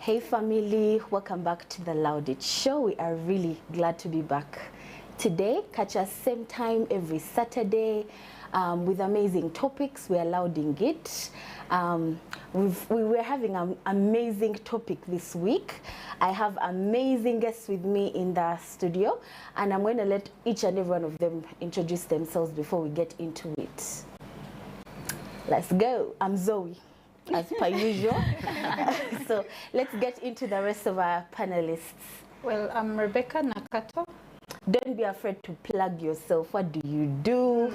Hey family, welcome back to the Loud It Show. We are really glad to be back today. Catch us same time every Saturday with amazing topics. We are louding it. We were having an amazing topic this week. I have amazing guests with me in the studio, and I'm going to let each and every one of them introduce themselves before we get into it. Let's go. I'm Zoe, as per usual. So let's get into the rest of our panelists. Well, I'm Rebecca Nakato. Don't be afraid to plug yourself. What do you do?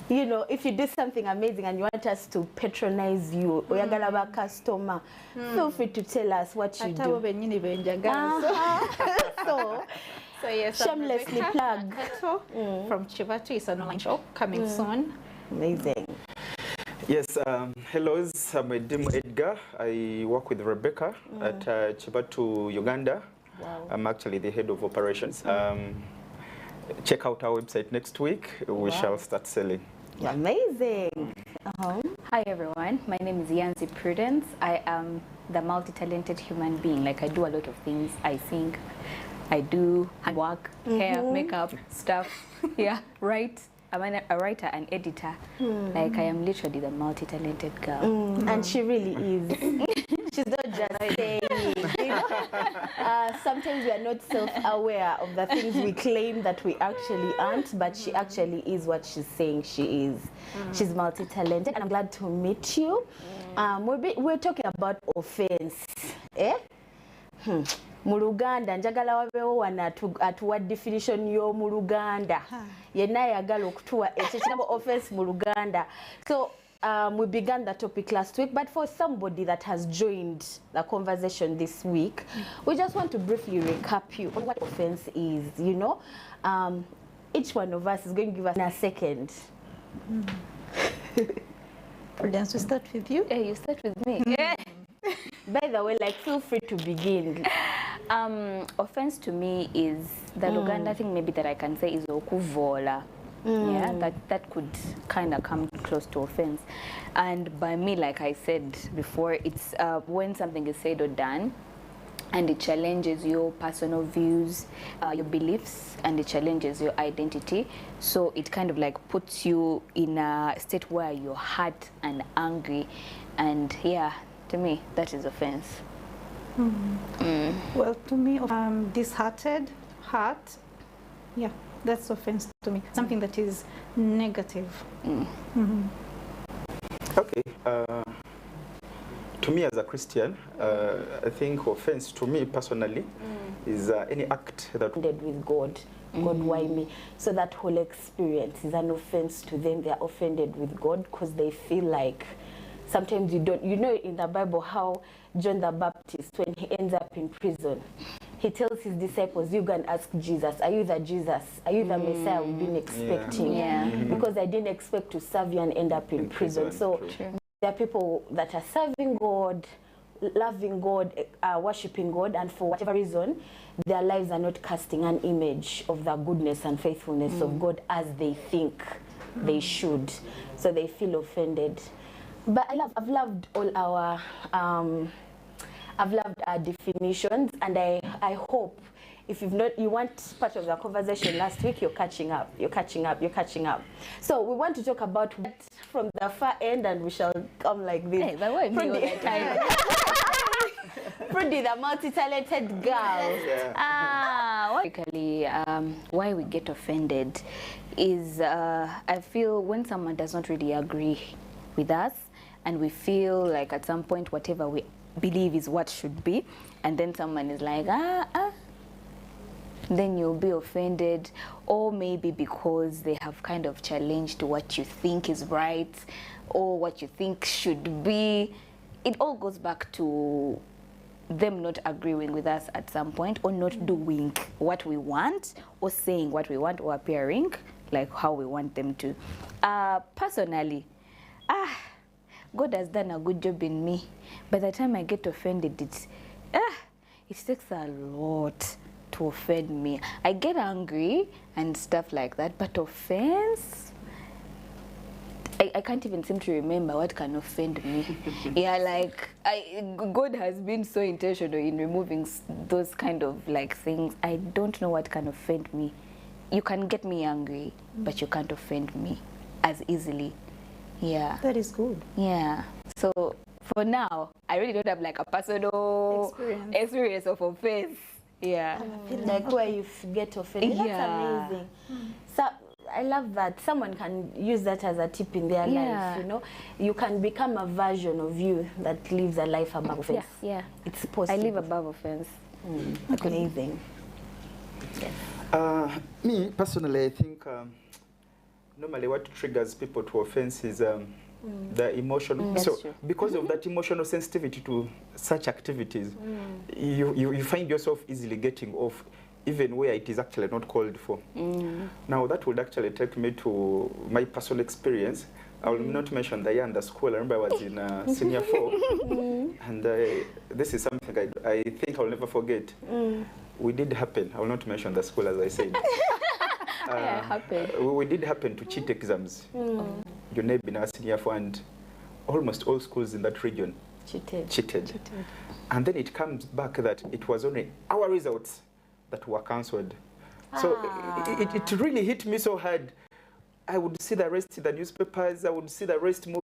You know, if you do something amazing and you want us to patronize you, or you're gonna have a customer, feel free to tell us what you do. So yes, shamelessly plug. From Kibatu. It's an online shop coming soon. Amazing. Yes, hello, I'm Edimu Edgar. I work with Rebecca at Kibatu, Uganda. Wow. I'm actually the head of operations. Check out our website next week. We shall start selling. Amazing. Hi everyone, my name is Yanzi Prudence. I am the multi-talented human being. Like, I do a lot of things. I sing, I do handwork, hair, makeup, stuff. Yeah, write. I'm a writer and editor. Like, I am literally the multi-talented girl. And she really is. She's not just saying it, you know? Sometimes we are not self-aware of the things we claim that we actually aren't, but she actually is what she's saying she is. She's multi-talented, and I'm glad to meet you. We're talking about offense. Mu Luganda njagala wabeewo wana atuwa definition yo mu Luganda yenna ayagala okutuwa ekyo kigambo offense mu Luganda. So we began the topic last week, but for somebody that has joined the conversation this week, we just want to briefly recap you on what offense is. You know, each one of us is going to give us a second. Prudence, we start with you. Hey, you start with me. By the way, like, feel free to begin. Offense to me is the Luganda thing maybe that I can say is okuvola. Yeah, that could kind of come close to offense. And by me, like I said before, it's when something is said or done and it challenges your personal views, your beliefs, and it challenges your identity. So it kind of like puts you in a state where you're hurt and angry. And yeah, to me, that is offense. Well, to me, disheartened, hurt, yeah, that's offense to me. Something that is negative. Okay. To me as a Christian, I think offense to me personally is any act that With God. God, why me? So that whole experience is an offense to them. They are offended with God because they feel like sometimes you don't, you know, in the Bible how John the Baptist, when he ends up in prison, he tells his disciples, you go and ask Jesus, are you the Jesus? Are you the Messiah we've been expecting? Because I didn't expect to serve you and end up in prison. So there are people that are serving God, loving God, worshiping God, and for whatever reason, their lives are not casting an image of the goodness and faithfulness of God as they think they should. So they feel offended. But I've loved all our definitions, and I hope if you've not, you weren't part of the conversation last week, you're catching up. So we want to talk about what from the far end, and we shall come like this. Hey, but why me all the time? Prudence, the multi-talented girl. Basically, why we get offended is I feel when someone does not really agree with us, and we feel like at some point whatever we believe is what should be, and then someone is like, then you'll be offended, or maybe because they have kind of challenged what you think is right or what you think should be. It all goes back to them not agreeing with us at some point, or not doing what we want, or saying what we want, or appearing like how we want them to. Personally, God has done a good job in me. By the time I get offended, it takes a lot to offend me. I get angry and stuff like that, but offense, I can't even seem to remember what can offend me. Yeah, like God has been so intentional in removing those kind of like things. I don't know what can offend me. You can get me angry, but you can't offend me as easily. Yeah. That is good. Yeah. So for now, I really don't have like a personal experience of offense. Yeah. Like where you get offended. Yeah. That's amazing. So I love that someone can use that as a tip in their life, you know. You can become a version of you that lives a life above offense. Yeah. It's possible. I live above offense. Amazing. Yes. Me, personally, I think normally what triggers people to offense is the emotion. So because of that emotional sensitivity to such activities, you find yourself easily getting off, even where it is actually not called for. Now that would actually take me to my personal experience. I will not mention the year and the school. I remember I was in senior 4, and this is something I think I'll never forget. We did happen. I will not mention the school, as I said. We did happen to cheat exams. Your neighbor in our senior 4, and almost all schools in that region cheated. And then it comes back that it was only our results that were cancelled. So it really hit me so hard. I would see the rest in the newspapers. I would see the rest move.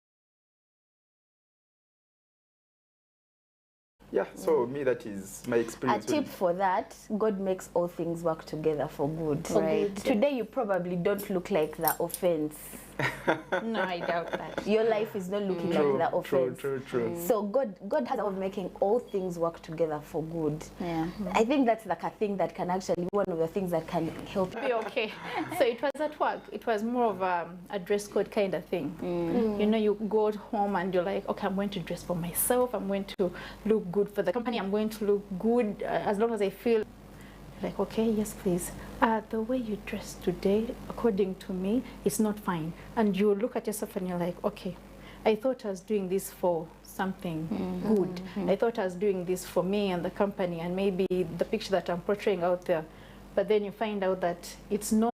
Yeah, so me, that is my experience. A tip for that, God makes all things work together for good. Right. Today you probably don't look like the offense. No, I doubt that. Your life is not looking like the offense. True. So God has a way of making all things work together for good. Yeah. I think that's like a thing that can actually, one of the things that can help. Be okay. So it was at work. It was more of a dress code kind of thing. You know, you go home and you're like, okay, I'm going to dress for myself. I'm going to look good for the company. I'm going to look good as long as I feel like, okay, yes, please. The way you dress today, according to me, is not fine. And you look at yourself and you're like, okay, I thought I was doing this for something good. I thought I was doing this for me and the company and maybe the picture that I'm portraying out there. But then you find out that it's not.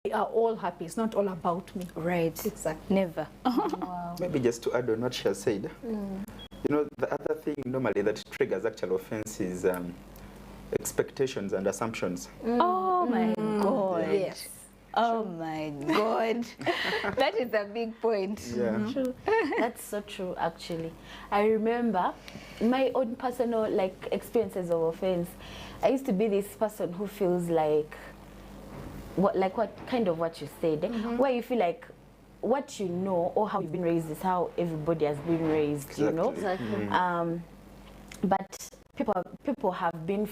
We are all happy. It's not all about me. Right. Exactly. Never. Maybe just to add on what she has said, you know, the other thing normally that triggers actual offense is expectations and assumptions. Oh my God. Yes. Oh my God. That is a big point. Yeah. True. That's so true, actually. I remember my own personal experiences of offense. I used to be this person who feels like what you said, where you feel like what you know or how you've been raised is how everybody has been raised, Exactly. you know. Exactly. But people have been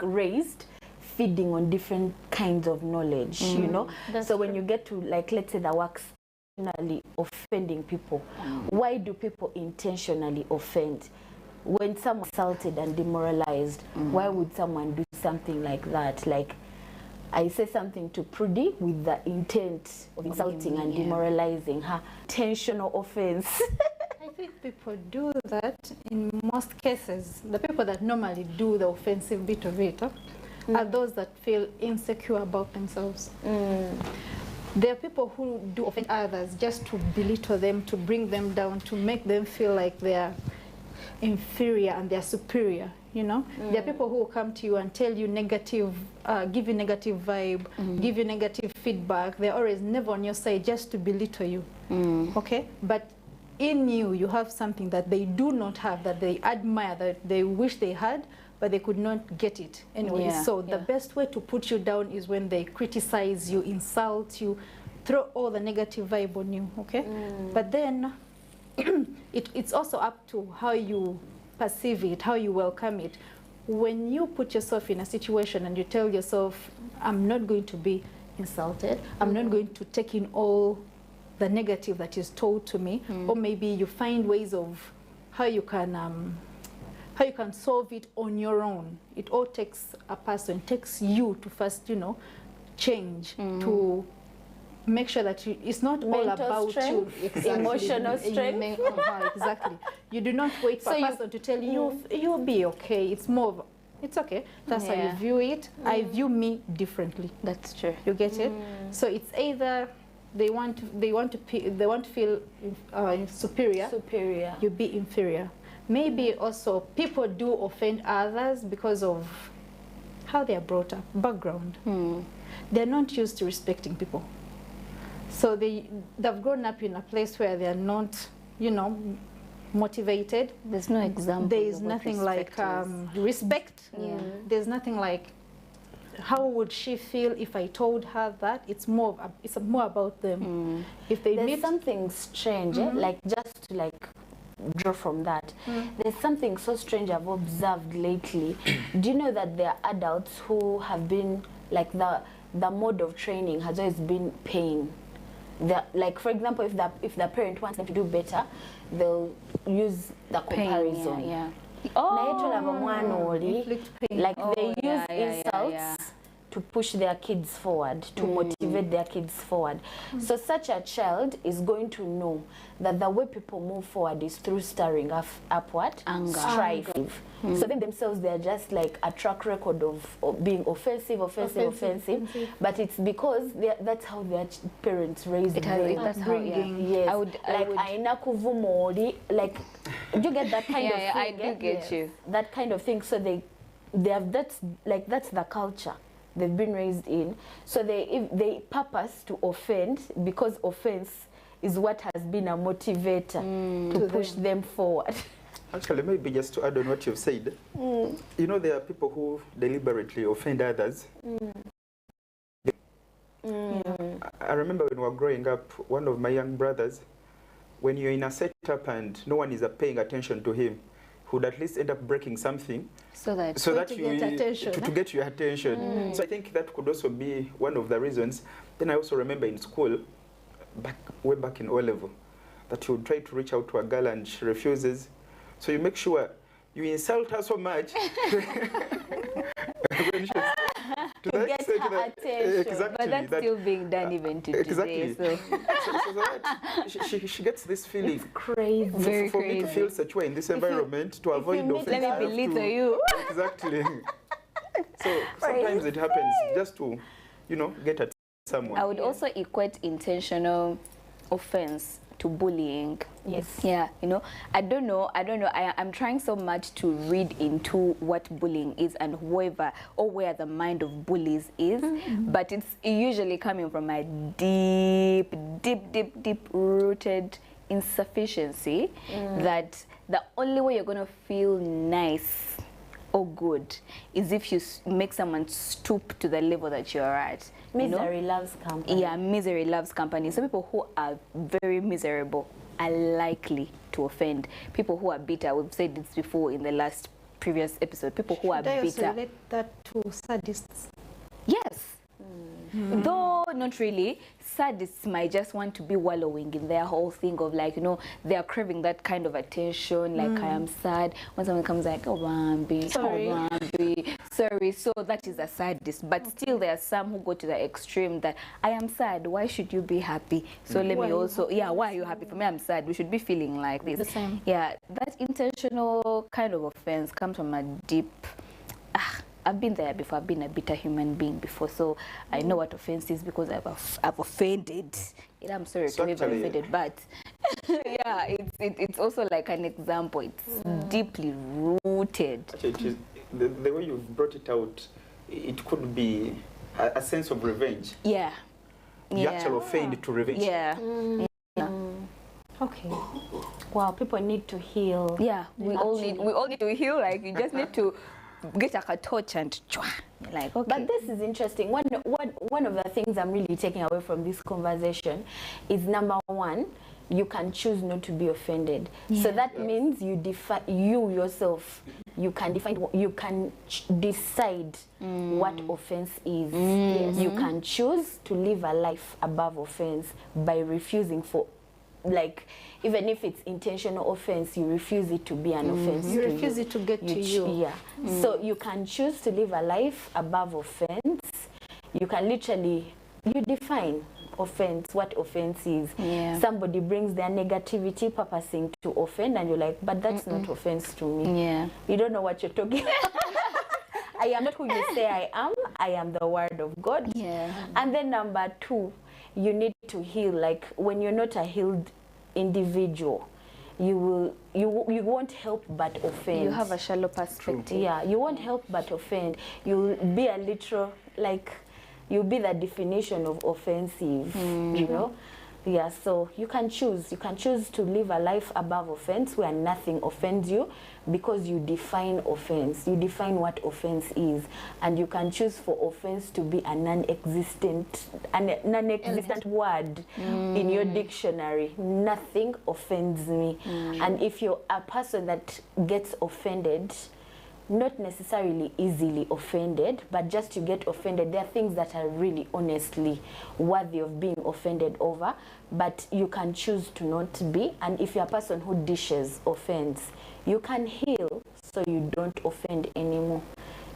raised feeding on different kinds of knowledge, you know. So when you get to let's say the works intentionally offending people, why do people intentionally offend? When someone's assaulted and demoralized, why would someone do something like that? Like, I say something to Prudy with the intent of insulting and demoralizing her. Intentional offense. I think people do that in most cases. The people that normally do the offensive bit of it are those that feel insecure about themselves. There are people who do offend others just to belittle them, to bring them down, to make them feel like they're inferior and they're superior. You know, there are people who will come to you and tell you negative, give you negative vibe, give you negative feedback. They're always never on your side just to belittle you. Okay, but in you have something that they do not have, that they admire, that they wish they had, but they could not get it anyway. So the best way to put you down is when they criticize you, insult you, throw all the negative vibe on you. Okay, but then it's also up to how you perceive it, how you welcome it. When you put yourself in a situation and you tell yourself, I'm not going to be insulted, I'm not going to take in all the negative that is told to me, or maybe you find ways of how you can solve it on your own. It all takes a person, it takes you to first, change, to make sure that it's not all about strength, you. Exactly. Emotional strength. Exactly. You do not wait for a person to tell you, you'll be okay. It's more of it's okay. That's how you view it. I view me differently. That's true. You get it? So it's either they want to feel superior. Superior. You be inferior. Maybe also people do offend others because of how they are brought up, background. They're not used to respecting people. So they've grown up in a place where they're not, you know, motivated. There's no example. There is nothing like respect. There's nothing like, how would she feel if I told her that? It's more about them. If they There's something strange, like just to like draw from that. There's something so strange I've observed lately. Do you know that there are adults who have been like the mode of training has always been pain. Like for example, if the parent wants them to do better, they'll use the comparison. Yeah. Like they use insults to push their kids forward, to motivate their kids forward. So such a child is going to know that the way people move forward is through stirring upward, strife. So then themselves, they're just like a track record of being offensive. But it's because that's how their parents raised them. That's how, yes. I would like, you get that kind of thing? I do get you. That kind of thing. So they have that's the culture they've been raised in. So they purpose to offend because offense is what has been a motivator to push them forward. Actually, maybe just to add on what you've said, you know, there are people who deliberately offend others. I remember when we were growing up, one of my young brothers, when you're in a setup and no one is paying attention to him, would at least end up breaking something so that to get your attention. So I think that could also be one of the reasons. Then I also remember in school, way back in O-level, that you would try to reach out to a girl and she refuses. So you make sure you insult her so much to get her attention. Exactly, but that's still being done even to exactly. today. So that she gets this feeling. It's crazy. Very for crazy. me to feel such way in this environment, to avoid offense. Let me belittle you. Exactly. So sometimes it happens just to, you know, get at someone. I would also equate intentional offense to bullying. Yes. Yeah, you know, I don't know. I'm trying so much to read into what bullying is and where the mind of bullies is, but it's usually coming from a deep rooted insufficiency that the only way you're going to feel nice or good is if you make someone stoop to the level that you're at. Misery loves company. Yeah, misery loves company. So people who are very miserable are likely to offend. People who are bitter, we've said this before in the previous episode, people who are bitter. Should I also relate that to sadists? Yes. Though not really. Sadists might just want to be wallowing in their whole thing of like, you know, they are craving that kind of attention, like I am sad. When someone comes like, oh Bambi, sorry. Oh Bambi, sorry. So that is a sadist. But still there are some who go to the extreme that I am sad, why should you be happy? So let me also, why are you happy? For me, I'm sad. We should be feeling like this. The same. Yeah, that intentional kind of offense comes from a deep, I've been there before. I've been a bitter human being before, so I know what offense is because I've offended. I'm sorry to be offended, but yeah, it's also like an example. It's deeply rooted. It is, the way you've brought it out, it could be a sense of revenge. Yeah. You actually offend to revenge. Yeah. Okay. Wow, people need to heal. Yeah, we all need to heal. Like you just need to get like a torch and like, okay. But this is interesting. One of the things I'm really taking away from this conversation is, number one, you can choose not to be offended. So that means you yourself, you can decide what offense is. You can choose to live a life above offense by refusing for, like, even if it's intentional offense, you refuse it to be an offense. You refuse it to get to you. Yeah. So you can choose to live a life above offense. You can literally, you define offense, what offense is. Yeah. Somebody brings their negativity purposing to offend, and you're like, but that's not offense to me. Yeah. You don't know what you're talking about. I am not who you say I am the word of God. Yeah. And then number 2, you need to heal. Like when you're not a healed individual, you won't help but offend. You have a shallow perspective. Yeah, you won't help but offend. You'll be a literal, like, you'll be the definition of offensive, you know? Yeah, so you can choose to live a life above offense where nothing offends you, because you define offense. You define what offense is, and you can choose for offense to be a non-existent word in your dictionary. Nothing offends me. And if you're a person that gets offended, not necessarily easily offended, but just to get offended, there are things that are really honestly worthy of being offended over, but you can choose to not be. And if you're a person who dishes offense, you can heal so you don't offend anymore.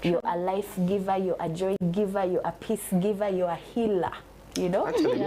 You're a life giver, you're a joy giver, you're a peace giver, you're a healer, you know? Actually,